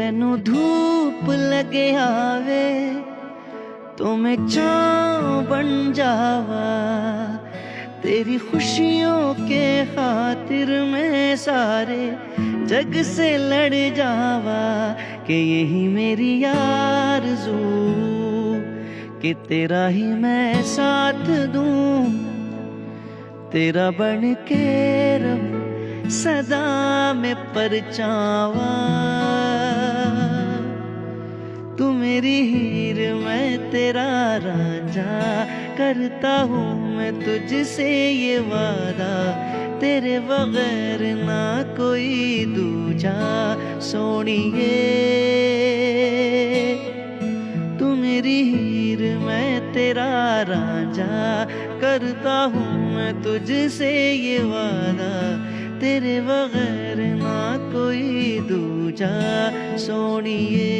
तेनू धूप लगे आवे तो मैं छाँव बन जावा, तेरी खुशियों के खातिर मैं सारे जग से लड़ जावा। कि यही मेरी आरज़ू कि तेरा ही मैं साथ दूं, तेरा बन के रहूं सदा में परछावा। तू मेरी हीर मैं तेरा रांझा, करता हूँ मैं तुझसे ये वादा, तेरे बगैर ना कोई दूजा सोनिए। तू मेरी हीर मैं तेरा रांझा, करता हूँ मैं तुझसे ये वादा, तेरे बगैर ना कोई दूजा सोनिए।